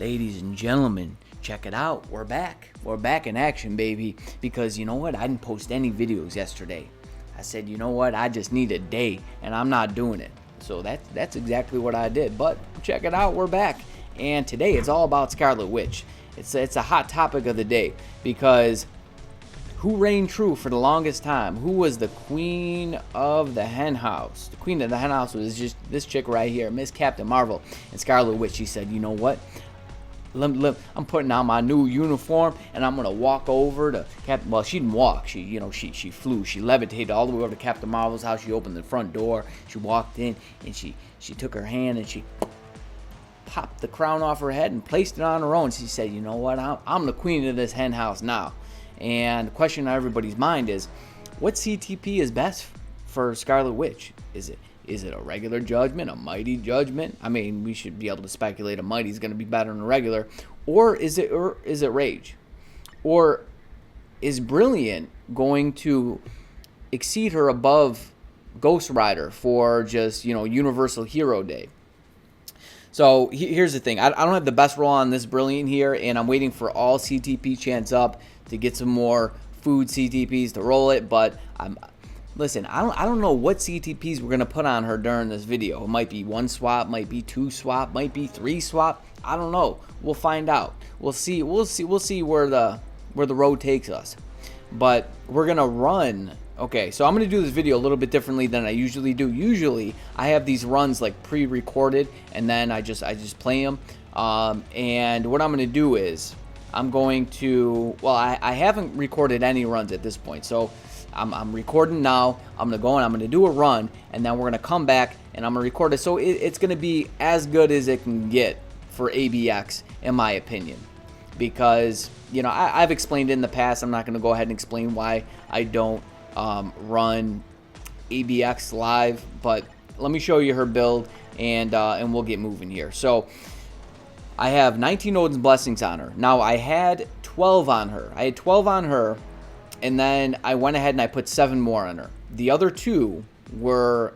Ladies and gentlemen, check it out. We're back. We're back in action, baby. Because you know what? I didn't post any videos yesterday. I said, you know what? I just need a day, and I'm not doing it. So that's exactly what I did. But check it out. We're back. And today it's all about Scarlet Witch. It's a hot topic of the day because who reigned true for the longest time? Who was the queen of the hen house? The queen of the hen house was just this chick right here, Miss Captain Marvel. And Scarlet Witch, she said, you know what? I'm putting on my new uniform and I'm gonna walk over to Captain. Well, she didn't walk. She flew. She levitated all the way over to Captain Marvel's house. She opened the front door. She walked in and she took her hand and she popped the crown off her head and placed it on her own. She said, you know what? I'm the queen of this hen house now. And the question on everybody's mind is, what CTP is best for Scarlet Witch? Is it a regular judgment, a mighty judgment? I mean, we should be able to speculate a mighty is going to be better than a regular. Or is it rage? Or is brilliant going to exceed her above Ghost Rider for just, Universal Hero Day? So here's the thing. I don't have the best roll on this brilliant here, and I'm waiting for all CTP chants up to get some more food CTPs to roll it. But listen, I don't know what CTPs we're gonna put on her during this video. It might be 1 swap, might be 2 swap, might be 3 swap. I don't know. We'll find out. We'll see where the road takes us. But we're gonna run. Okay, so I'm going to do this video a little bit differently than I usually do. Usually, I have these runs like pre-recorded, and then I just play them. And what I'm going to do is I'm going to, well, I haven't recorded any runs at this point. So I'm recording now. I'm going to go and I'm going to do a run, and then we're going to come back and I'm going to record it. So it's going to be as good as it can get for ABX, in my opinion. Because, I've explained it in the past. I'm not going to go ahead and explain why I don't run ABX live, but let me show you her build and we'll get moving here. So I have 19 Odin's Blessings on her. Now I had 12 on her. And then I went ahead and I put 7 more on her. The other 2 were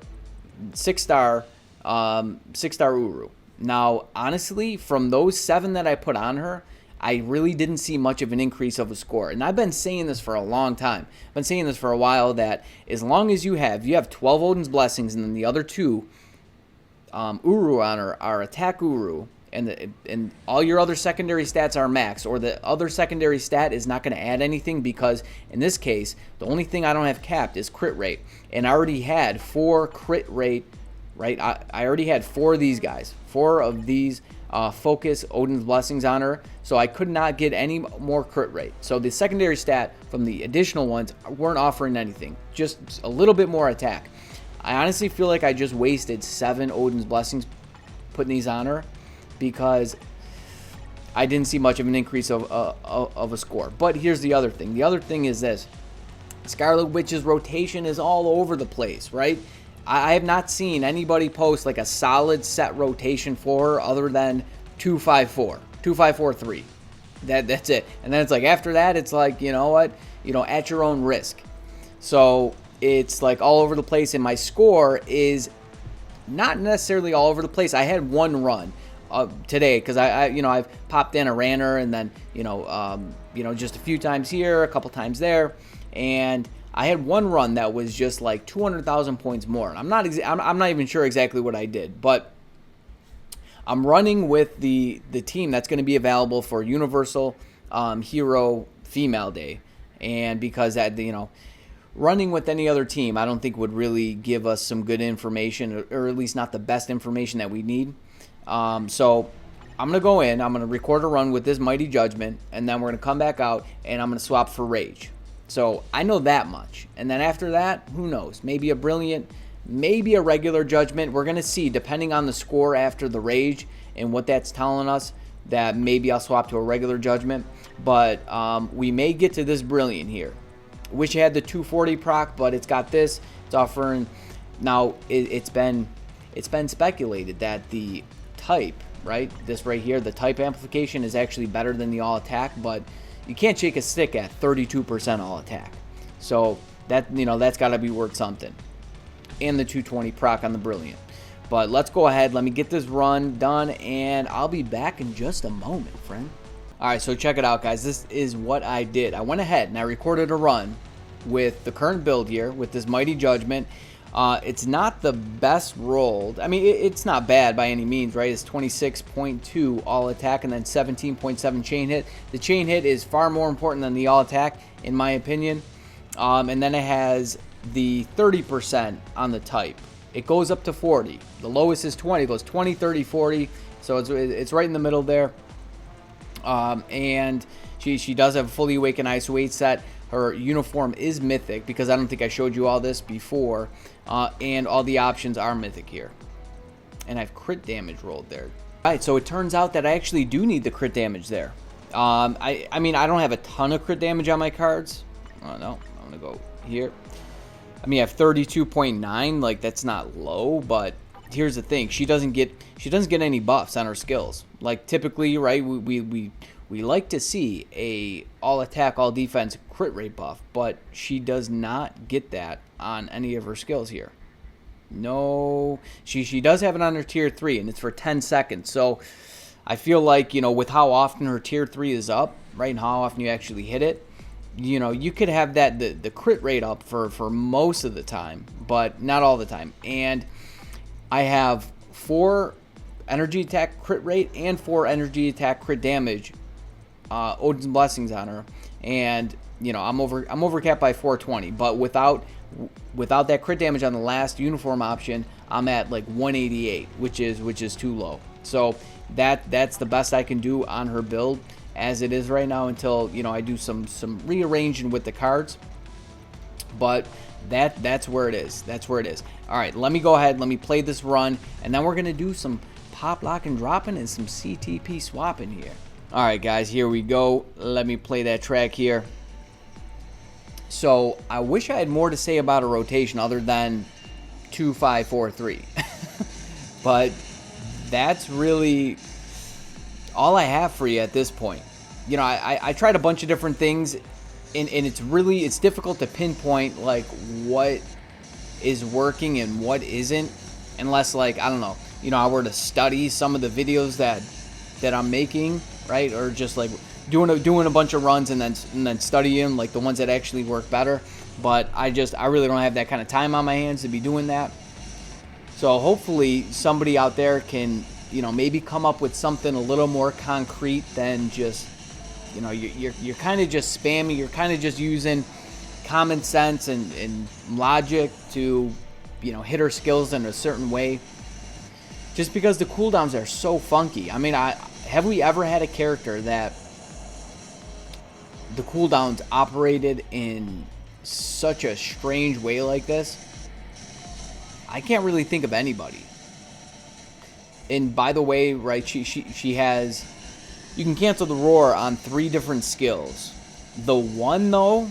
6-star Uru. Now honestly, from those 7 that I put on her, I really didn't see much of an increase of a score. And I've been saying this for a long time. I've been saying this for a while, that as long as you have 12 Odin's Blessings, and then the other 2 Uru on her are attack Uru, and all your other secondary stats are max, or the other secondary stat is not going to add anything, because in this case, the only thing I don't have capped is crit rate. And I already had 4 crit rate, right? I already had 4 of these guys, 4 of these focus Odin's Blessings on her, so I could not get any more crit rate. So the secondary stat from the additional ones weren't offering anything, just a little bit more attack. I honestly feel like I just wasted 7 Odin's Blessings putting these on her, because I didn't see much of an increase of a score. But here's the other thing. The other thing is this: Scarlet Witch's rotation is all over the place, right? I have not seen anybody post like a solid set rotation for her other than 254, 2543. That's it. And then it's like after that, it's like, you know what? At your own risk. So it's like all over the place, and my score is not necessarily all over the place. I had 1 run today because I've popped in a ranner, and then just a few times here, a couple times there, and I had 1 run that was just like 200,000 points more. I'm not even sure exactly what I did, but I'm running with the team that's going to be available for Universal Hero Female Day, and because that running with any other team I don't think would really give us some good information, or at least not the best information that we need. So I'm gonna go in. I'm gonna record a run with this Mighty Judgment, and then we're gonna come back out and I'm gonna swap for Rage. So I know that much. And then after that, who knows? Maybe a Brilliant, maybe a regular Judgment. We're going to see, depending on the score after the Rage and what that's telling us, that maybe I'll swap to a regular Judgment. But we may get to this Brilliant here. Wish it had the 240 proc, but it's got this. It's offering. Now, it's been speculated that the type, right? This right here, the type amplification is actually better than the all attack, but you can't shake a stick at 32% all attack. So that's got to be worth something. And the 220 proc on the Brilliant. But let's go ahead. Let me get this run done, and I'll be back in just a moment, friend. All right, so check it out, guys. This is what I did. I went ahead and I recorded a run with the current build here with this Mighty Judgment. It's not the best rolled. I mean, it's not bad by any means, right? It's 26.2 all attack and then 17.7 chain hit. The chain hit is far more important than the all attack, in my opinion. And then it has the 30% on the type. It goes up to 40. The lowest is 20. It goes 20, 30, 40. So it's right in the middle there. And she does have a fully awakened ISO 8 set. Her uniform is mythic because I don't think I showed you all this before. And all the options are mythic here. And I have crit damage rolled there. All right, so it turns out that I actually do need the crit damage there. I mean, I don't have a ton of crit damage on my cards. Oh, no. I'm going to go here. I mean, I have 32.9. Like, that's not low, but here's the thing. She doesn't get any buffs on her skills. Like, typically, right, we like to see a all attack, all defense crit rate buff, but she does not get that on any of her skills here. No, she does have it on her tier 3, and it's for 10 seconds. So I feel like, you know, with how often her tier 3 is up, right, and how often you actually hit it, you know, you could have that the crit rate up for most of the time, but not all the time. And I have 4 energy attack crit rate and 4 energy attack crit damage Odin's Blessings on her, and you know, I'm overcapped by 420, but without that crit damage on the last uniform option, I'm at like 188, which is too low. So that's the best I can do on her build as it is right now until, you know, I do some rearranging with the cards. But that's where it is. That's where it is. All right, let me go ahead. Let me play this run, and then we're gonna do some pop, lock, and dropping and some CTP swapping here. All right, guys, here we go. Let me play that track here. So I wish I had more to say about a rotation other than 2, 5, 4, 3. But that's really all I have for you at this point. You know, I tried a bunch of different things, and it's difficult to pinpoint like what is working and what isn't, unless, like, I don't know, you know, I were to study some of the videos that I'm making, right, or just like doing a bunch of runs and then studying like the ones that actually work better. But I really don't have that kind of time on my hands to be doing that. So hopefully somebody out there can, you know, maybe come up with something a little more concrete than just, you know, you're kind of just spamming. You're kind of just using common sense and logic to, you know, hit her skills in a certain way. Just because the cooldowns are so funky. I mean, have we ever had a character that the cooldowns operated in such a strange way like this? I can't really think of anybody. And by the way, right, she has, you can cancel the roar on 3 different skills. The one, though,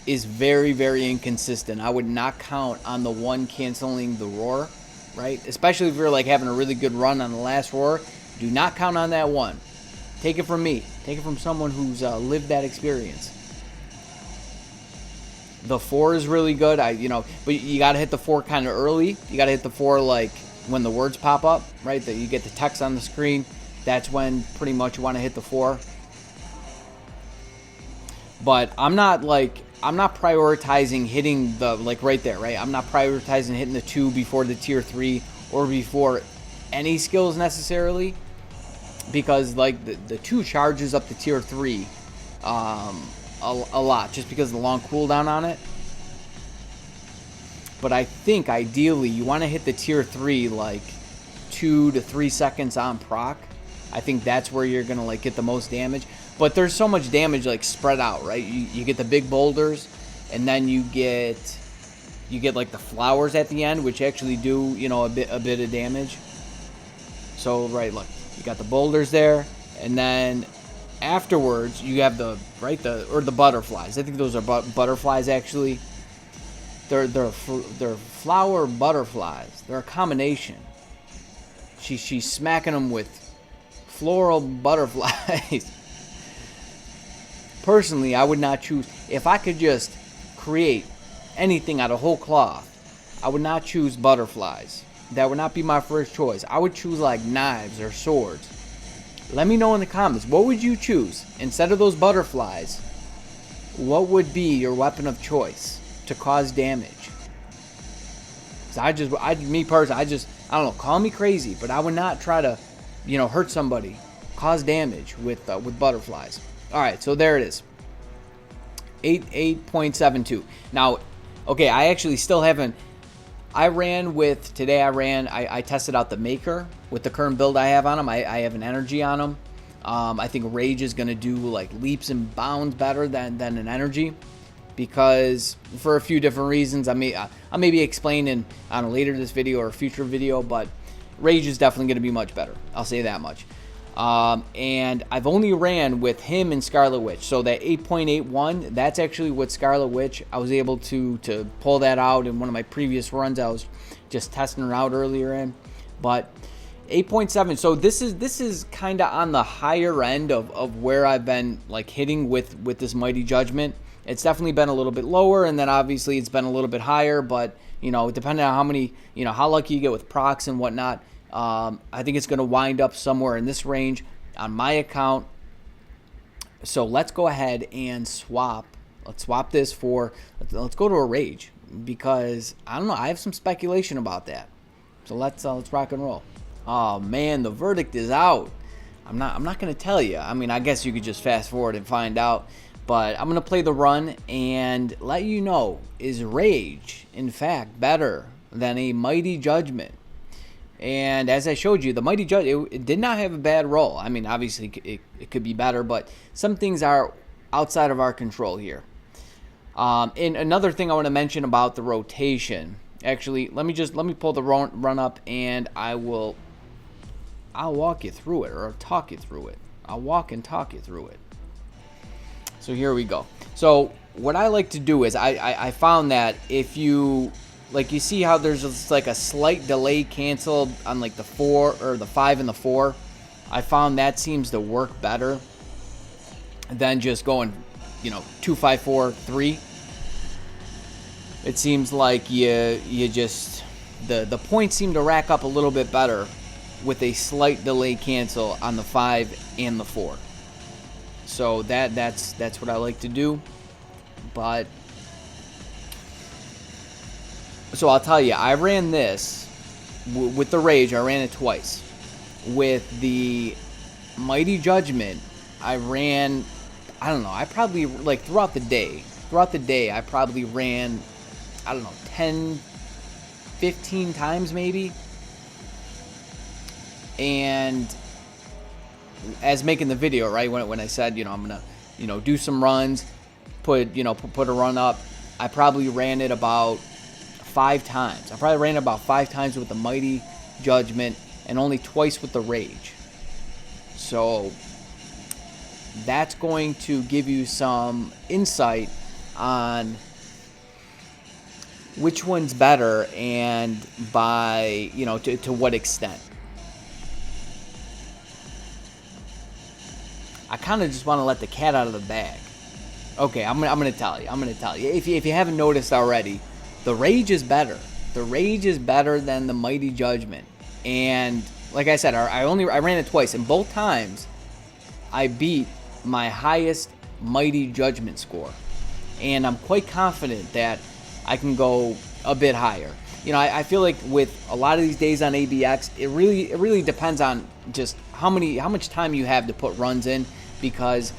is very, very inconsistent. I would not count on the one canceling the roar, right? Especially if you're like having a really good run on the last roar. Do not count on that one. Take it from me. Take it from someone who's lived that experience. The 4 is really good. But you got to hit the 4 kind of early. You got to hit the 4 like when the words pop up, right? That you get the text on the screen. That's when pretty much you want to hit the 4. But I'm not prioritizing hitting the, like, right there, right? I'm not prioritizing hitting the 2 before the tier 3 or before any skills necessarily, because like the 2 charges up to tier 3 a lot just because of the long cooldown on it. But I think ideally you want to hit the tier 3 like 2 to 3 seconds on proc. I think that's where you're gonna like get the most damage. But there's so much damage like spread out, right? You get the big boulders, and then you get like the flowers at the end, which actually do, you know, a bit of damage. So right, look, you got the boulders there, and then afterwards you have the butterflies. I think those are butterflies actually. They're flower butterflies. They're a combination. She's smacking them with floral butterflies. Personally, I would not choose. If I could just create anything out of whole cloth, I would not choose butterflies. that would not be my first choice. I would choose like knives or swords. Let me know in the comments, what would you choose? Instead of those butterflies, what would be your weapon of choice to cause damage? Me personally, I don't know, call me crazy, but I would not try to, hurt somebody, cause damage with butterflies. All right, so there it is. 8.72. Now, okay, I actually still haven't. I tested out the Maker with the current build I have on him. I have an energy on him. I think Rage is going to do like leaps and bounds better than an energy, because for a few different reasons. I may be explaining on a later this video or a future video, but Rage is definitely going to be much better. I'll say that much. And I've only ran with him and Scarlet Witch. So that 8.81, that's actually with Scarlet Witch. I was able to pull that out in one of my previous runs. I was just testing her out earlier in. But 8.7, so this is kind of on the higher end of where I've been like hitting with this Mighty Judgment. It's definitely been a little bit lower, and then obviously it's been a little bit higher, but depending on how many, how lucky you get with procs and whatnot, I think it's going to wind up somewhere in this range on my account. So let's go ahead and swap. Let's swap this for, let's go to a Rage, because I don't know, I have some speculation about that. So let's rock and roll. Oh man, the verdict is out. I'm not going to tell you. I mean, I guess you could just fast forward and find out, but I'm going to play the run and let you know, is Rage in fact better than a Mighty Judgment? And as I showed you, the Mighty Judge, it did not have a bad roll. I mean, obviously it could be better, but some things are outside of our control here. And another thing I want to mention about the rotation. Actually, let me pull the run up, and I'll walk you through it, or talk you through it. I'll walk and talk you through it. So here we go. So what I like to do is I found that if you, like, you see how there's just like a slight delay canceled on like the 4 or the 5 and the 4. I found that seems to work better than just going, 2, 5, 4, 3. It seems like you just the points seem to rack up a little bit better with a slight delay cancel on the 5 and the 4. So that's what I like to do. But so I'll tell you, I ran this with the Rage. I ran it twice. With the Mighty Judgment, I ran, I don't know, I probably, like, throughout the day, I probably ran, I don't know, 10, 15 times maybe. And as making the video, right, when I said, I'm going to, do some runs, put a run up, I probably ran it about 5 times. I probably ran it about 5 times with the Mighty Judgment and only twice with the Rage. So that's going to give you some insight on which one's better and by, to what extent. I kind of just want to let the cat out of the bag. Okay, I'm gonna tell you. If you haven't noticed already, the Rage is better. The Rage is better than the Mighty Judgment. And like I said, I ran it twice, and both times I beat my highest Mighty Judgment score. And I'm quite confident that I can go a bit higher. I feel like with a lot of these days on ABX, it really depends on just how much time you have to put runs in, because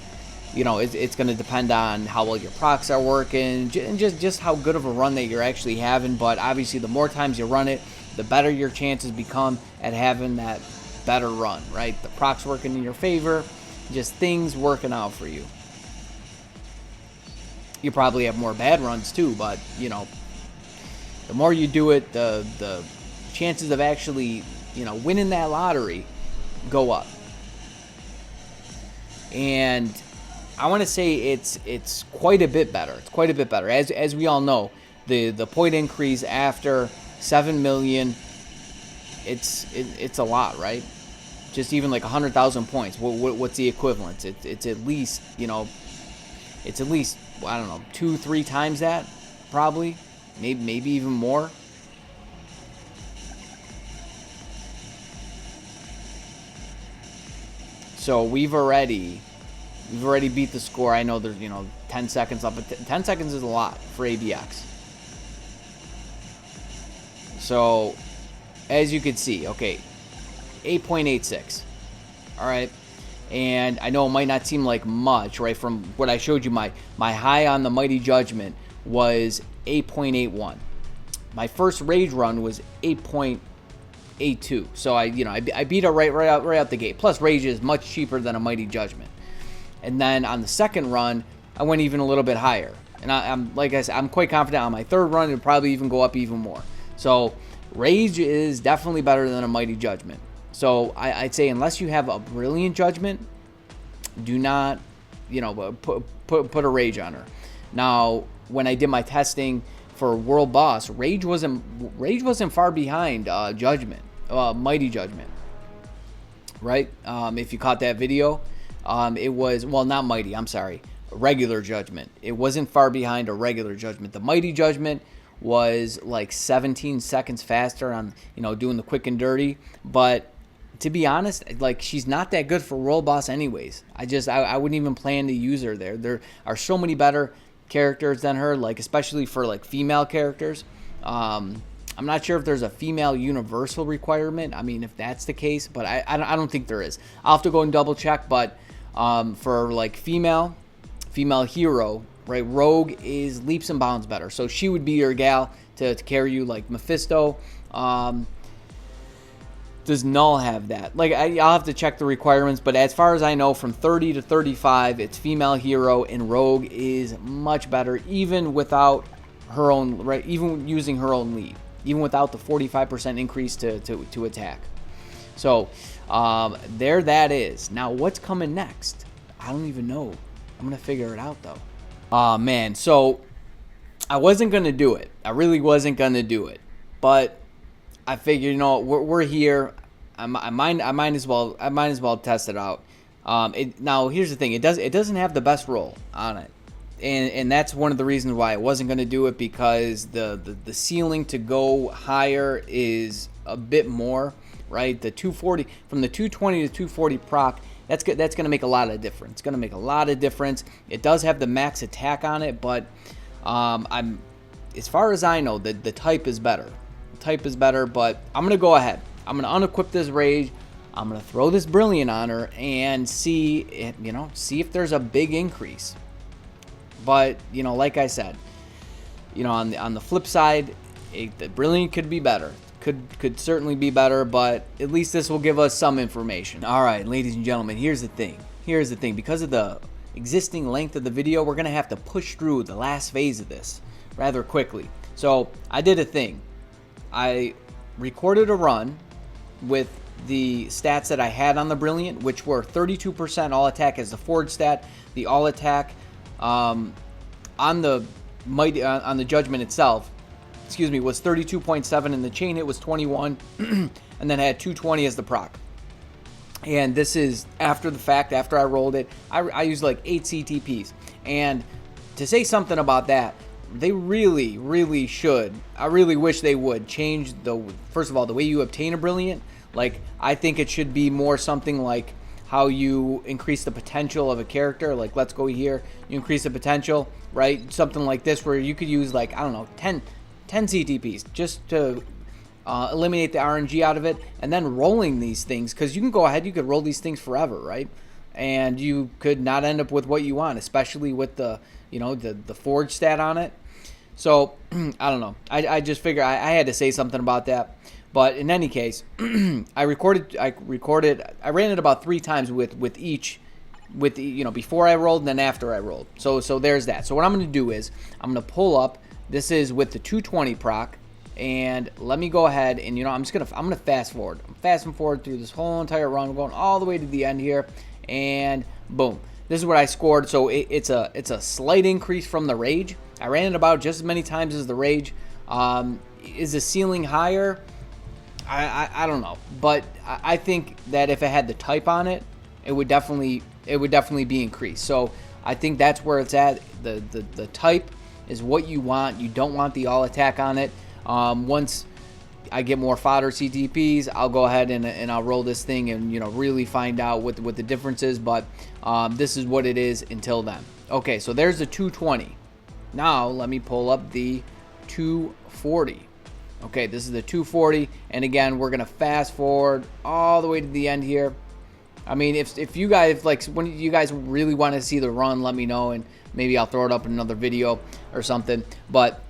it's going to depend on how well your procs are working and just how good of a run that you're actually having. But obviously, the more times you run it, the better your chances become at having that better run, right? The procs working in your favor, just things working out for you. You probably have more bad runs too, but the more you do it, the chances of actually winning that lottery go up. And I want to say it's quite a bit better. It's quite a bit better. As we all know, the point increase after 7 million, it's a lot, right? Just even like 100,000 points. What's the equivalent? It's at least it's at least, I don't know, 2-3 times that, probably, maybe even more. So we've already beat the score. I know there's 10 seconds up, but 10 seconds is a lot for ABX. So as you can see, okay, 8.86. All right. And I know it might not seem like much, right? From what I showed you, my high on the Mighty Judgment was 8.81. My first Rage run was 8.82. So I beat it right out the gate. Plus Rage is much cheaper than a Mighty Judgment. And then on the second run, I went even a little bit higher. And I'm like I said, I'm quite confident on my third run it'll probably even go up even more. So Rage is definitely better than a Mighty Judgment. So I'd say unless you have a Brilliant Judgment, do not, put a Rage on her. Now, when I did my testing for World Boss, Rage wasn't far behind Judgment, Mighty Judgment, right? If you caught that video, it was, well, not Mighty, I'm sorry, Regular Judgment. It wasn't far behind a Regular Judgment. The Mighty Judgment was like 17 seconds faster on, doing the quick and dirty, but to be honest, like, she's not that good for World Boss anyways. I wouldn't even plan to use her there. There are so many better characters than her, like especially for like female characters. I'm not sure if there's a female universal requirement. I mean, if that's the case, but I don't think there is. I'll have to go and double check, but for like female hero, right, Rogue is leaps and bounds better. So she would be your gal to carry you. Like Mephisto, does Null have that? Like, I'll have to check the requirements, but as far as I know, from 30 to 35, it's female hero, and Rogue is much better, even without her own, right? Even using her own lead, even without the 45% increase to attack. So, there that is. Now, what's coming next? I don't even know. I'm gonna figure it out though. Oh man, so I wasn't gonna do it. I really wasn't gonna do it, but I figured, we're here. I might as well test it out. Now here's the thing. It doesn't have the best roll on it, and that's one of the reasons why I wasn't going to do it, because the ceiling to go higher is a bit more, right? The 240 from the 220 to 240 proc. That's going to make a lot of difference. It's going to make a lot of difference. It does have the max attack on it, but as far as I know, the type is better. Type is better, but I'm gonna go ahead. I'm gonna unequip this Rage. I'm gonna throw this Brilliant on her and see if there's a big increase. But like I said, on the flip side, the Brilliant could be better. Could certainly be better, but at least this will give us some information. All right, ladies and gentlemen, here's the thing. Because of the existing length of the video, we're gonna have to push through the last phase of this rather quickly. So I did a thing. I recorded a run with the stats that I had on the Brilliant, which were 32% all attack as the forward stat. The all attack on the Judgment itself, was 32.7, and the chain hit was 21, and then I had 220 as the proc. And this is after the fact, after I rolled it. I used like 8 CTPs, and to say something about that, they really, really should. I really wish they would change first of all, the way you obtain a Brilliant. Like, I think it should be more something like how you increase the potential of a character. Like, let's go here. You increase the potential, right? Something like this where you could use, like, I don't know, 10 CTPs just to eliminate the RNG out of it, and then rolling these things, because you can go ahead, you could roll these things forever, right? And you could not end up with what you want, especially with the forge stat on it. So I don't know. I just figured I had to say something about that. But in any case, I ran it about 3 times with each, before I rolled and then after I rolled. So there's that. So what I'm going to do is I'm going to pull up. This is with the 220 proc, and let me go ahead and I'm going to fast forward. I'm fasting forward through this whole entire run. I'm going all the way to the end here, and boom. This is what I scored. So it's a slight increase from the Rage. I ran it about just as many times as the Rage. Is the ceiling higher? I don't know, but I think that if it had the type on it, it would definitely be increased. So I think that's where it's at. The type is what you want. You don't want the all attack on it. Once I get more fodder CTPs, I'll go ahead and I'll roll this thing and, you know, really find out what the difference is. But this is what it is until then. Okay, so there's the 220. Now let me pull up the 240. Okay, this is the 240, and again, we're gonna fast forward all the way to the end here. I mean, if you guys, like, when you guys really want to see the run, let me know, and maybe I'll throw it up in another video or something. But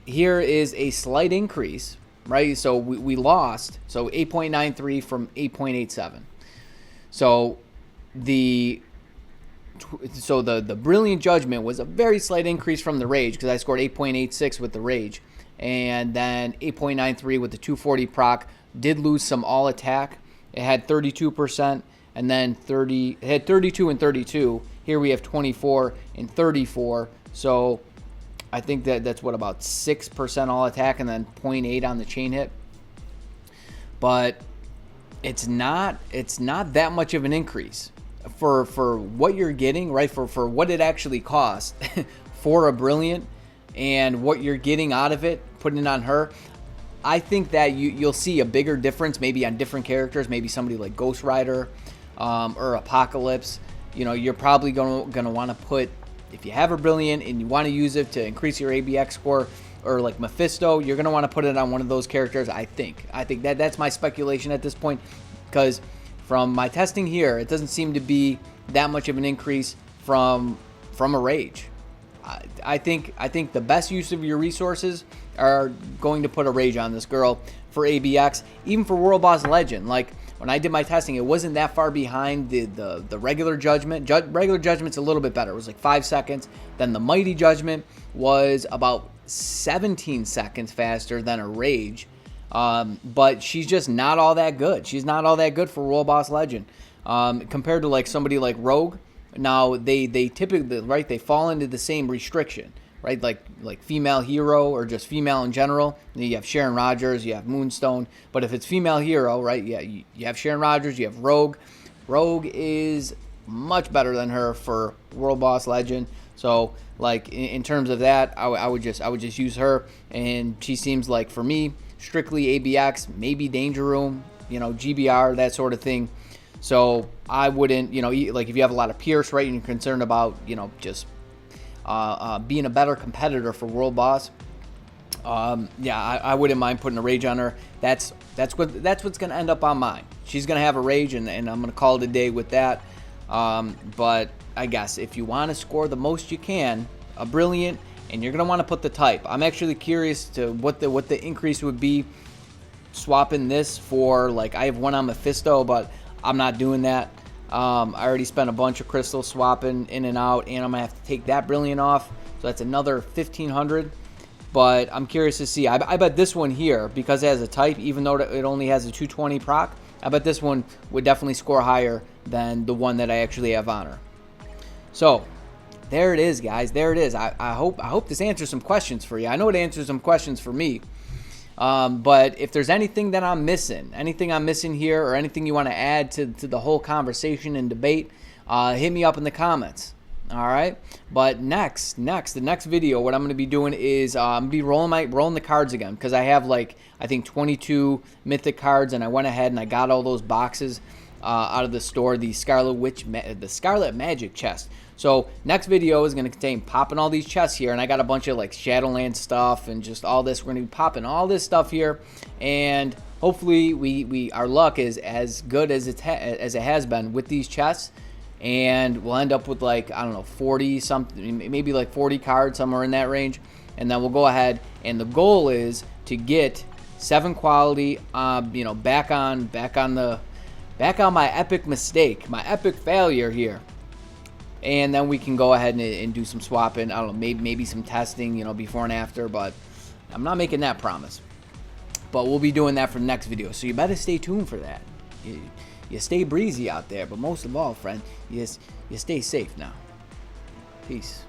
here is a slight increase, right? So we lost, so 8.93 from 8.87. So the Brilliant Judgment was a very slight increase from the Rage, because I scored 8.86 with the Rage, and then 8.93 with the 240 proc. Did lose some all attack. It had 32%, and then it had 32 and 32. Here we have 24 and 34. So I think that's what, about 6% all attack, and then 0.8 on the chain hit. But it's not that much of an increase for what you're getting, right? For what it actually costs for a Brilliant, and what you're getting out of it, putting it on her. I think that you'll see a bigger difference maybe on different characters, maybe somebody like Ghost Rider or Apocalypse. You know, you're probably gonna want to put, if you have a Brilliant and you want to use it to increase your ABX score, or like Mephisto, you're gonna want to put it on one of those characters. I think that's my speculation at this point, because from my testing here, it doesn't seem to be that much of an increase from a Rage. I think the best use of your resources are going to put a Rage on this girl for ABX, even for World Boss Legend. Like, when I did my testing, it wasn't that far behind the regular Judgment. Regular Judgment's a little bit better. It was like 5 seconds. Then the Mighty Judgment was about 17 seconds faster than a Rage. But she's just not all that good. She's not all that good for World Boss Legend compared to like somebody like Rogue. Now they typically, right, they fall into the same restriction, right? Like female hero, or just female in general. You have Sharon Rogers, you have Moonstone. But if it's female hero, right, yeah, you have Sharon Rogers, you have Rogue. Rogue is much better than her for World Boss Legend. So like in terms of that, I would just use her, and she seems like, for me, strictly ABX, maybe Danger Room, you know, GBR, that sort of thing. So I wouldn't, you know, like if you have a lot of Pierce, right, and you're concerned about, you know, just being a better competitor for World Boss, yeah, I wouldn't mind putting a Rage on her. That's what's gonna end up on mine. She's gonna have a Rage, and I'm gonna call it a day with that. But I guess if you want to score the most you can, a Brilliant, and you're gonna want to put the type. I'm actually curious to what the increase would be swapping this for, like, I have one on Mephisto, but I'm not doing that. I already spent a bunch of crystals swapping in and out, and I'm gonna have to take that Brilliant off, so that's another 1,500. But I'm curious to see. I bet this one here, because it has a type, even though it only has a 220 proc, I bet this one would definitely score higher than the one that I actually have on her. So there it is, guys. There it is. I hope this answers some questions for you. I know it answers some questions for me. But if there's anything that I'm missing, here, or anything you want to add to the whole conversation and debate, hit me up in the comments. All right. But the next video, what I'm going to be doing is I'm going to be rolling the cards again, because I have, like, I think 22 mythic cards, and I went ahead and I got all those boxes out of the store, the Scarlet Witch, the Scarlet Magic chest. So next video is going to contain popping all these chests here, and I got a bunch of like Shadowland stuff and just all this. We're going to be popping all this stuff here, and hopefully our luck is as good as it has been with these chests, and we'll end up with, like, I don't know, 40 something, maybe like 40 cards, somewhere in that range, and then we'll go ahead, and the goal is to get 7 quality, you know, back on my epic mistake, my epic failure here. And then we can go ahead and do some swapping. I don't know, maybe some testing, you know, before and after, but I'm not making that promise. But we'll be doing that for the next video, so you better stay tuned for that. You stay breezy out there, but most of all, friend, you stay safe now. Peace.